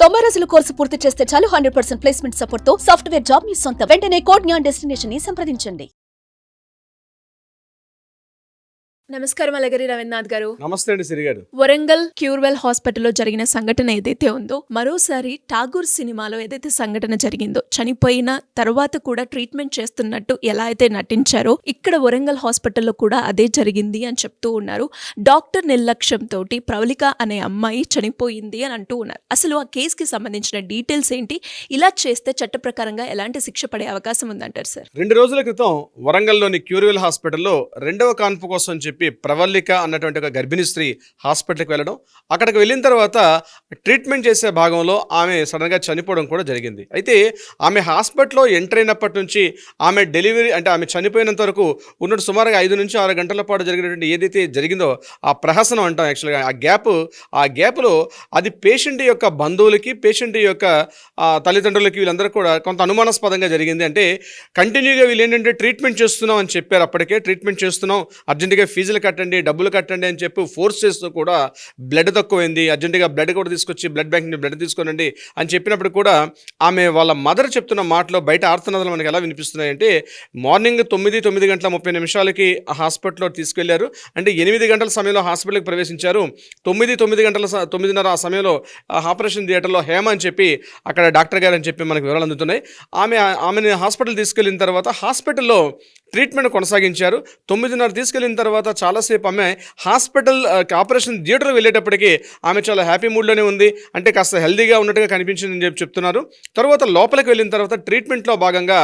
90 రోజుల కోర్సు పూర్తి చేస్తే చాలు 100% ప్లేస్మెంట్ సపోర్ట్ తో సాఫ్ట్వేర్ జాబ్ మీ సొంతం. వెంటనే కోడ్ జ్ఞాన్ డెస్టినేషన్ ని సంప్రదించండి. నమస్కారం అలగిరి రవీంద్రనాథ్ గారు. నమస్తే అండి సిరి గారు. వరంగల్ క్యూర్వెల్ హాస్పిటల్లో జరిగిన సంఘటన ఏదైతే ఉందో, మరోసారి ఠాగూర్ సినిమాలో ఏదైతే సంఘటన జరిగిందో, చనిపోయిన తర్వాత కూడా ట్రీట్మెంట్ చేస్తున్నట్టు ఎలా అయితే నటించారో, ఇక్కడ వరంగల్ హాస్పిటల్లో కూడా అదే జరిగింది అని చెప్తూ ఉన్నారు. డాక్టర్ నిర్లక్ష్యంతో ప్రవళిక అనే అమ్మాయి చనిపోయింది అని అంటూ ఉన్నారు. అసలు ఆ కేసుకి సంబంధించిన డీటెయిల్స్ ఏంటి? ఇలా చేస్తే చట్ట ప్రకారంగా ఎలాంటి శిక్ష పడే అవకాశం ఉందంటారు సార్? 2 రోజుల క్రితం వరంగల్లోని క్యూర్వెల్ హాస్పిటల్లో రెండవ కాన్పు కోసం చెప్పి ప్రవళిక అన్నటువంటి ఒక గర్భిణీ స్త్రీ హాస్పిటల్కి వెళ్ళడం, అక్కడికి వెళ్ళిన తర్వాత ట్రీట్మెంట్ చేసే భాగంలో ఆమె సడన్గా చనిపోవడం కూడా జరిగింది. అయితే ఆమె హాస్పిటల్లో ఎంటర్ అయినప్పటి నుంచి ఆమె డెలివరీ అంటే ఆమె చనిపోయినంత వరకు ఉన్నట్టు సుమారుగా 5 నుంచి 6 గంటల పాటు జరిగినటువంటి ఏదైతే జరిగిందో ఆ ప్రహసనం అంటాం యాక్చువల్గా, ఆ గ్యాప్లో అది పేషెంట్ యొక్క బంధువులకి, పేషెంట్ యొక్క తల్లిదండ్రులకి వీళ్ళందరూ కూడా కొంత అనుమానాస్పదంగా జరిగింది. అంటే కంటిన్యూగా వీళ్ళు ఏంటంటే ట్రీట్మెంట్ చేస్తున్నాం అని చెప్పారు. అప్పటికే ట్రీట్మెంట్ చేస్తున్నాం, అర్జెంటుగా ఫీజులు కట్టండి, డబ్బులు కట్టండి అని చెప్పి ఫోర్స్ చేస్తూ కూడా బ్లడ్ తక్కువైంది, అర్జెంటుగా బ్లడ్ కూడా తీసుకొచ్చి బ్లడ్ బ్యాంక్ బ్లడ్ తీసుకోనండి అని చెప్పినప్పుడు కూడా ఆమె వాళ్ళ మదర్ చెప్తున్న మాటలో బయట ఆర్తనాదాలు మనకి ఎలా వినిపిస్తున్నాయంటే, మార్నింగ్ 9 గంటల 30 నిమిషాలకి హాస్పిటల్లో తీసుకెళ్లారు. అంటే 8 గంటల సమయంలో హాస్పిటల్కి ప్రవేశించారు. 9:30 ఆ సమయంలో ఆపరేషన్ థియేటర్లో హేమ అని చెప్పి అక్కడ డాక్టర్ గారు అని చెప్పి మనకు వివరాలు అందుతున్నాయి. ఆమెని హాస్పిటల్ తీసుకెళ్లిన తర్వాత హాస్పిటల్లో ట్రీట్మెంట్ కొనసాగించారు. 9:30 తీసుకెళ్లిన తర్వాత చాలాసేపు ఆమె హాస్పిటల్ ఆపరేషన్ థియేటర్ వెళ్ళేటప్పటికి ఆమె చాలా హ్యాపీ మూడ్లోనే ఉంది, అంటే కాస్త హెల్దీగా ఉన్నట్టుగా కనిపించింది అని చెప్పి చెప్తున్నారు. తర్వాత లోపలికి వెళ్ళిన తర్వాత ట్రీట్మెంట్లో భాగంగా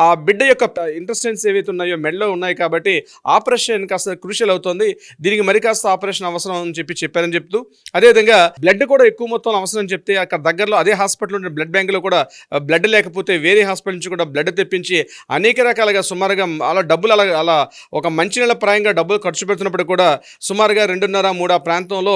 ఆ బిడ్డ యొక్క ఇంటెస్టైన్స్ ఏవైతే ఉన్నాయో మెడలో ఉన్నాయి కాబట్టి ఆపరేషన్ కాస్త క్రూషియల్ అవుతుంది, దీనికి మరి కాస్త ఆపరేషన్ అవసరం అని చెప్పారని చెప్తూ, అదేవిధంగా బ్లడ్ కూడా ఎక్కువ మొత్తంలో అవసరం అని చెప్తే అక్కడ దగ్గరలో అదే హాస్పిటల్ ఉండే బ్లడ్ బ్యాంకులో కూడా బ్లడ్ లేకపోతే వేరే హాస్పిటల్ నుంచి కూడా బ్లడ్ తెప్పించి అనేక రకాలుగా సుమారుగా అలా డబ్బులు అలా ఒక మంచి నెల ప్రాయంగా డబ్బులు ఖర్చు పెడుతున్నప్పుడు కూడా సుమారుగా 2:30-3 ఆ ప్రాంతంలో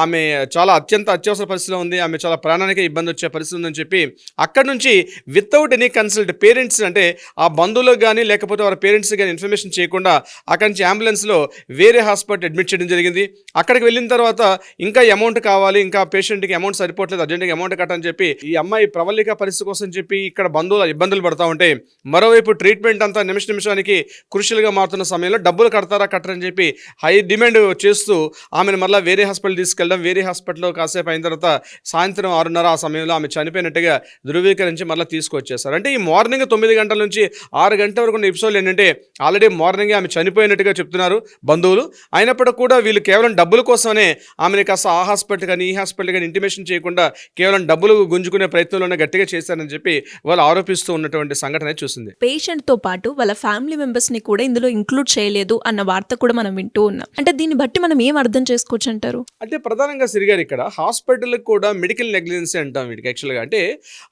ఆమె చాలా అత్యవసర పరిస్థితిలో ఉంది, ఆమె చాలా ప్రాణానికి ఇబ్బంది వచ్చే పరిస్థితి ఉందని చెప్పి అక్కడ నుంచి వితౌట్ ఎనీ కన్సల్ట్ పేరెంట్స్ అంటే ఆ బంధువులకు కానీ లేకపోతే వారి పేరెంట్స్ కానీ ఇన్ఫర్మేషన్ చేయకుండా అక్కడి నుంచి అంబులెన్స్లో వేరే హాస్పిటల్ అడ్మిట్ చేయడం జరిగింది. అక్కడికి వెళ్ళిన తర్వాత ఇంకా అమౌంట్ కావాలి, ఇంకా పేషెంట్కి అమౌంట్ సరిపోవట్లేదు, అర్జెంట్గా అమౌంట్ కట్టని చెప్పి ఈ అమ్మాయి ప్రవళిక పరిస్థితి కోసం చెప్పి ఇక్కడ బంధువులు ఇబ్బందులు పడతా ఉంటే, మరోవైపు ట్రీట్మెంట్ అంతా నిమిషానికి క్రూషియల్గా మారుతున్న సమయంలో డబ్బులు కడతారని చెప్పి హై డిమాండ్ చేస్తూ ఆమెను మళ్ళీ వేరే హాస్పిటల్ తీసుకెళ్ళడం, వేరే హాస్పిటల్లో కాసేపు అయిన తర్వాత సాయంత్రం 6:30 ఆ సమయంలో ఆమె చనిపోయినట్టుగా ధృవీకరించి మళ్ళీ తీసుకొచ్చేస్తారు. అంటే ఈ మార్నింగ్ 9 గంటల నుంచి 6 గంటల వరకు ఉన్న ఎపిసోడ్లు ఏంటంటే ఆల్రెడీ మార్నింగే ఆమె చనిపోయినట్టుగా చెప్తున్నారు బంధువులు. అయినప్పటికీ కూడా వీళ్ళు కేవలం డబ్బుల కోసమే ఆమెను కాస్త ఆ హాస్పిటల్ కానీ ఈ హాస్పిటల్ కానీ ఇంటిమేషన్ చేయకుండా కేవలం డబ్బులు గుంజుకునే ప్రయత్నంలోనే గట్టిగా చేశారని చెప్పి వాళ్ళు ఆరోపిస్తూ ఉన్నటువంటి సంఘటన చూసింది. పేషెంట్తో పాటు వాళ్ళ ఫ్యామిలీ మెంబర్స్ని కూడా ఇందులో ఇంక్లూడ్ చేయలేదు అన్న వార్త కూడా మనం వింటూ ఉన్నాం. అంటే దీన్ని బట్టి మనం ఏం అర్థం చేసుకోవచ్చు అంటారు? అంటే ప్రధానంగా సిరిగారు ఇక్కడ హాస్పిటల్కి కూడా మెడికల్ నెగ్లిజెన్సీ అంటాం వీటికి యాక్చువల్గా. అంటే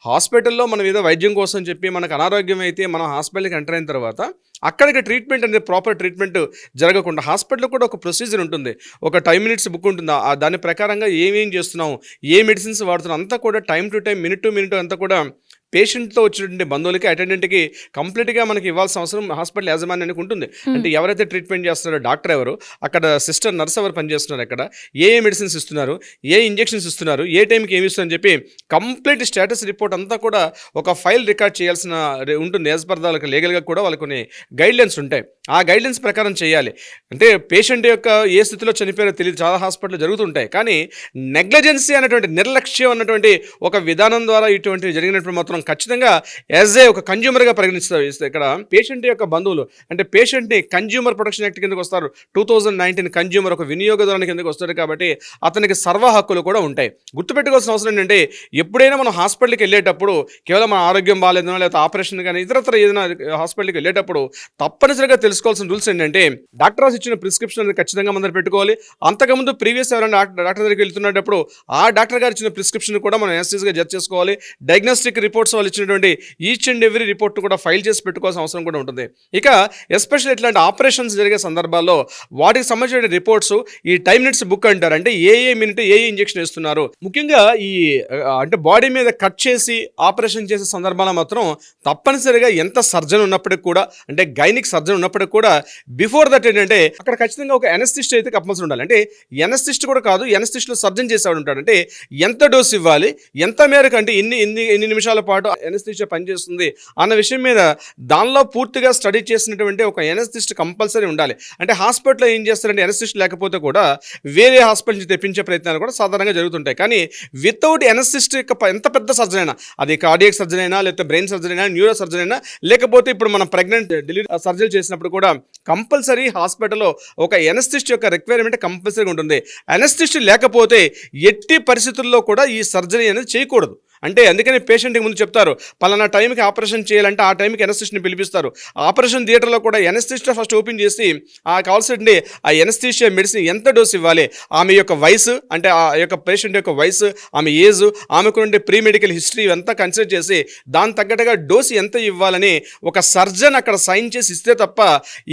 హాస్పిటల్లో మనం ఏదో వైద్యం కోసం చెప్పి మనకు అనారోగ్యం అయితే మనం హాస్పిటల్కి ఎంటర్ అయిన తర్వాత అక్కడికి ట్రీట్మెంట్ అనేది ప్రాపర్ ట్రీట్మెంట్ జరగకుండా హాస్పిటల్లో కూడా ఒక ప్రొసీజర్ ఉంటుంది, ఒక 5 minutes బుక్ ఉంటుంది. దాని ప్రకారంగా ఏమేం చేస్తున్నాం, ఏ మెడిసిన్స్ వాడుతున్నాం అంతా కూడా time to time, minute to minute అంతా కూడా పేషెంట్తో వచ్చినటువంటి బంధువులకి అటెండెంట్కి కంప్లీట్గా మనకి ఇవ్వాల్సిన అవసరం హాస్పిటల్ యాజమాన్యానికి ఉంటుంది. అంటే ఎవరైతే ట్రీట్మెంట్ చేస్తున్నారో డాక్టర్ ఎవరు, అక్కడ సిస్టర్ నర్స్ ఎవరు పనిచేస్తున్నారు, అక్కడ ఏ మెడిసిన్స్ ఇస్తున్నారు, ఏ ఇంజెక్షన్స్ ఇస్తున్నారు, ఏ టైంకి ఏమి ఇస్తున్నారని చెప్పి కంప్లీట్ స్టేటస్ రిపోర్ట్ అంతా కూడా ఒక ఫైల్ రికార్డ్ చేయాల్సిన ఉంటుంది. యాజ్ పర్ వాళ్ళకి లీగల్గా కూడా వాళ్ళకి కొన్ని గైడ్లైన్స్ ఉంటాయి, ఆ గైడ్లైన్స్ ప్రకారం చేయాలి. అంటే పేషెంట్ యొక్క ఏ స్థితిలో చనిపోయారో తెలియదు, చాలా హాస్పిటల్లో జరుగుతుంటాయి. కానీ నెగ్లిజెన్సీ అనేటువంటి నిర్లక్ష్యం అన్నటువంటి ఒక విధానం ద్వారా ఇటువంటి జరిగినప్పుడు మాత్రం ఖచ్చితంగా యాజ్ ఏ ఒక కన్జ్యూమర్గా పరిగణిస్తారు. ఇక్కడ పేషెంట్ యొక్క బంధువులు అంటే పేషెంట్ని కన్జ్యూమర్ ప్రొటెక్షన్ యాక్ట్ కిందకు వస్తారు. 2019 కన్జ్యూమర్ ఒక వినియోగదారుని కిందకు వస్తారు కాబట్టి అతనికి సర్వ హక్కులు కూడా ఉంటాయి. గుర్తుపెట్టుకోవాల్సిన అవసరం ఏంటంటే, ఎప్పుడైనా మనం హాస్పిటల్కి వెళ్ళేటప్పుడు కేవలం మన ఆరోగ్యం బాగాలేదనో లేకపోతే ఆపరేషన్ కానీ ఇతరత్ర ఏదైనా హాస్పిటల్కి వెళ్ళేటప్పుడు తప్పనిసరిగా తెలుసుకోవాల్సిన రూల్స్ ఏంటంటే, డాక్టర్ రాసి ఇచ్చిన ప్రిస్క్రిప్షన్ అనేది ఖచ్చితంగా మనం పెట్టుకోవాలి. అంతకుముందు ప్రీవియస్ ఎవరైనా డాక్టర్ దగ్గరికి వెళ్తున్నప్పుడు ఆ డాక్టర్ గారు ఇచ్చిన ప్రిస్క్రిప్షన్ కూడా మనం యాస్టీస్గా జడ్జ్ చేసుకోవాలి. డయాగ్నోస్టిక్ రిపోర్ట్స్ రిపోర్ట్స్ వాళ్ళు ఇచ్చినటువంటి ఈచ్ అండ్ ఎవ్రీ రిపోర్ట్ కూడా ఫైల్ చేసి పెట్టుకోవాల్సిన అవసరం కూడా ఉంటుంది. ఇక ఎస్పెషల్లీ ఇట్లాంటి ఆపరేషన్స్ జరిగే సందర్భాల్లో వాటికి సంబంధించిన రిపోర్ట్స్ ఈ టైమ్ మినిట్స్ బుక్ అంటారు. అంటే ఏ మినిట్ ఏ ఇంజెక్షన్ ఇస్తున్నారు. ముఖ్యంగా ఈ అంటే బాడీ మీద కట్ చేసి ఆపరేషన్ చేసే సందర్భాల్లో మాత్రం తప్పనిసరిగా ఎంత సర్జన్ ఉన్నప్పటికి కూడా, అంటే గైనిక్ సర్జన్ ఉన్నప్పటికి కూడా బిఫోర్ దట్ ఏంటంటే అక్కడ ఖచ్చితంగా ఒక ఎనస్థిస్ట్ అయితే కంపల్సరీ ఉండాలి. అంటే ఎనస్థిస్ట్ కూడా కాదు, ఎనస్థిస్ట్లో సర్జన్ చేసేవాడు ఉంటాడు. అంటే ఎంత డోస్ ఇవ్వాలి, ఎంత మేరకు, అంటే ఎన్ని నిమిషాల పాటు ఎనస్థిస్ట్ పనిచేస్తుంది అన్న విషయం మీద దానిలో పూర్తిగా స్టడీ చేసినటువంటి ఒక ఎనస్థిస్ట్ కంపల్సరీ ఉండాలి. అంటే హాస్పిటల్లో ఏం చేస్తారంటే ఎనస్థిస్ట్ లేకపోతే కూడా వేరే హాస్పిటల్ నుంచి తెప్పించే ప్రయత్నాలు కూడా సాధారణంగా జరుగుతుంటాయి. కానీ వితౌట్ ఎనస్థిస్ట్ ఎంత పెద్ద సర్జన్ అయినా, అది కార్డియాక్ సర్జన్ అయినా, లేకపోతే బ్రెయిన్ సర్జన్ అయినా, న్యూరో సర్జన్ అయినా, లేకపోతే ఇప్పుడు మనం ప్రెగ్నెంట్ డెలివరీ సర్జరీ చేసినప్పుడు కూడా కంపల్సరీ హాస్పిటల్లో ఒక ఎనస్థిస్ట్ యొక్క రిక్వైర్మెంట్ కంపల్సరీ ఉంటుంది. ఎనస్థిస్ట్ లేకపోతే ఎట్టి పరిస్థితుల్లో కూడా ఈ సర్జరీ అనేది చేయకూడదు. అంటే అందుకని పేషెంట్కి ముందు చెప్తారు, పలానా టైంకి ఆపరేషన్ చేయాలంటే ఆ టైంకి ఎనస్థిస్ట్ని పిలిపిస్తారు. ఆపరేషన్ థియేటర్లో కూడా ఎనస్థిస్ట్ ఫస్ట్ ఓపెన్ చేసి కావాల్సింది ఆ ఎనస్థిషియా మెడిసిన్ ఎంత డోస్ ఇవ్వాలి, ఆమె యొక్క వయసు, అంటే ఆ యొక్క పేషెంట్ యొక్క వయసు, ఆమె ఏజ్, ఆమెకు ఉండే ప్రీ మెడికల్ హిస్టరీ అంతా కన్సిడర్ చేసి దాని తగ్గట్టుగా డోస్ ఎంత ఇవ్వాలని ఒక సర్జన్ అక్కడ సైన్ చేసి ఇస్తే తప్ప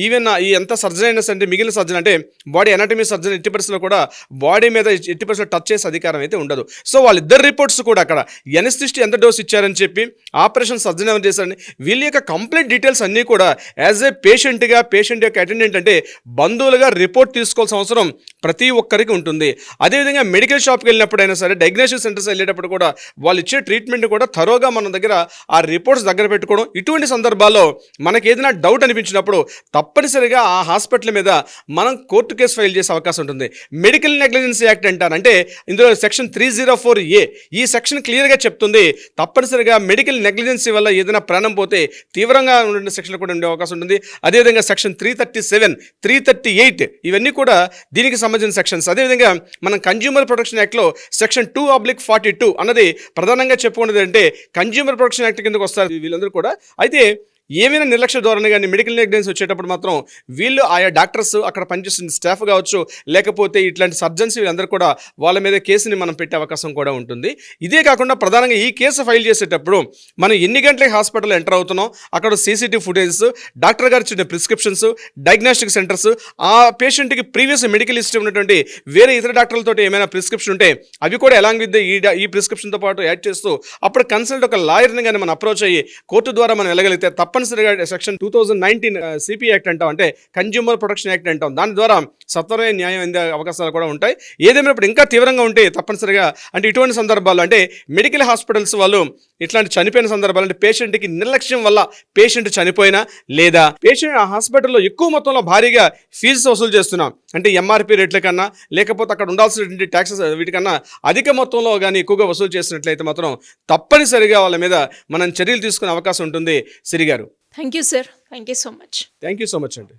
ఈవెన్ ఈ ఎంత సర్జన్ అయినా అంటే మిగిలిన సర్జన్ అంటే బాడీ ఎనాటమీ సర్జన్ ఎట్టి పరిస్థితుల్లో కూడా బాడీ మీద ఎట్టి పరిస్థితుల్లో టచ్ చేసే అధికారం అయితే ఉండదు. సో వాళ్ళిద్దరు రిపోర్ట్స్ కూడా అక్కడ ఎనస్థిస్ట్ ఎంత డోస్ ఇచ్చారని చెప్పి, ఆపరేషన్ సర్జన్ ఎవరు చేశారని, వీళ్ళ యొక్క కంప్లీట్ డీటెయిల్స్ అన్నీ కూడా యాజ్ ఏ పేషెంట్గా, పేషెంట్ యొక్క అటెండెంట్ అంటే బంధువులుగా రిపోర్ట్ తీసుకోవాల్సిన అవసరం ప్రతి ఒక్కరికి ఉంటుంది. అదేవిధంగా మెడికల్ షాప్కి వెళ్ళినప్పుడైనా సరే, డయాగ్నోస్టిక్ సెంటర్స్ వెళ్ళేటప్పుడు కూడా వాళ్ళు ఇచ్చే ట్రీట్మెంట్ కూడా థరోగా మన దగ్గర ఆ రిపోర్ట్స్ దగ్గర పెట్టుకోవడం. ఇటువంటి సందర్భాల్లో మనకి ఏదైనా డౌట్ అనిపించినప్పుడు తప్పనిసరిగా ఆ హాస్పిటల్ మీద మనం కోర్టు కేసు ఫైల్ చేసే అవకాశం ఉంటుంది. మెడికల్ నెగ్లిజెన్స్ యాక్ట్ అంటారు. అంటే ఇందులో సెక్షన్ 304A ఈ సెక్షన్ క్లియర్గా చెప్తుంది, తప్పనిసరిగా మెడికల్ నెగ్లిజెన్సీ వల్ల ఏదైనా ప్రాణం పోతే తీవ్రంగా ఉండే సెక్షన్లు కూడా ఉండే అవకాశం ఉంటుంది. అదేవిధంగా సెక్షన్ 337, 338 ఇవన్నీ కూడా దీనికి సంబంధించిన సెక్షన్స్. అదేవిధంగా మనం కన్జ్యూమర్ ప్రొటెక్షన్ యాక్ట్లో సెక్షన్ 2/42 అన్నది ప్రధానంగా చెప్పుకున్నది. అంటే కన్జ్యూమర్ ప్రొటెక్షన్ యాక్ట్ కిందకు వస్తారు వీళ్ళందరూ కూడా. అయితే ఏమైనా నిర్లక్ష్య ధోరణి కానీ మెడికల్ నెగ్లిజెన్స్ వచ్చేటప్పుడు మాత్రం వీళ్ళు ఆయా డాక్టర్స్, అక్కడ పనిచేస్తున్న స్టాఫ్ కావచ్చు, లేకపోతే ఇట్లాంటి సర్జన్స్ వీళ్ళందరూ కూడా వాళ్ళ మీద కేసుని మనం పెట్టే అవకాశం కూడా ఉంటుంది. ఇదే కాకుండా ప్రధానంగా ఈ కేసు ఫైల్ చేసేటప్పుడు మనం ఎన్ని గంటలకి హాస్పిటల్ ఎంటర్ అవుతున్నాం, అక్కడ CCTV ఫుటేజెస్, డాక్టర్ గారు ఇచ్చిన ప్రిస్క్రిప్షన్స్, డయాగ్నోస్టిక్ సెంటర్స్, ఆ పేషెంట్కి ప్రీవియస్ మెడికల్ హిస్టరీ ఉన్నటువంటి వేరే ఇతర డాక్టర్లతో ఏమైనా ప్రిస్క్రిప్షన్ ఉంటే అవి కూడా అలాంగ్ విత్ ఈ ప్రిస్క్రిప్షన్తో పాటు యాడ్ చేస్తూ అప్పుడు కన్సల్ట్ ఒక లాయర్ని కానీ మనం అప్రోచ్ అయ్యి కోర్టు ద్వారా మనం వెళ్ళగలిగితే తప్పనిసరిగా సెక్షన్ 2019 CP యాక్ట్ అంటాం, అంటే కన్జ్యూమర్ ప్రొటెక్షన్ యాక్ట్ అంటాం, దాని ద్వారా సత్వరమైన న్యాయం అందే అవకాశాలు కూడా ఉంటాయి. ఏదేమైనప్పుడు ఇంకా తీవ్రంగా ఉంటే తప్పనిసరిగా, అంటే ఇటువంటి సందర్భాల్లో, అంటే మెడికల్ హాస్పిటల్స్ వాళ్ళు ఇట్లాంటి చనిపోయిన సందర్భాలు, అంటే పేషెంట్కి నిర్లక్ష్యం వల్ల పేషెంట్ చనిపోయినా, లేదా పేషెంట్ ఆ హాస్పిటల్లో ఎక్కువ మొత్తంలో భారీగా ఫీజు వసూలు చేస్తున్నాం, అంటే MRP రేట్ల కన్నా, లేకపోతే అక్కడ ఉండాల్సినటువంటి ట్యాక్సెస్ వీటికన్నా అధిక మొత్తంలో కానీ ఎక్కువగా వసూలు చేసినట్లయితే మాత్రం తప్పనిసరిగా వాళ్ళ మీద మనం చర్యలు తీసుకునే అవకాశం ఉంటుంది. సిరి గారు, thank you sir, thank you so much. Thank you so much అండి.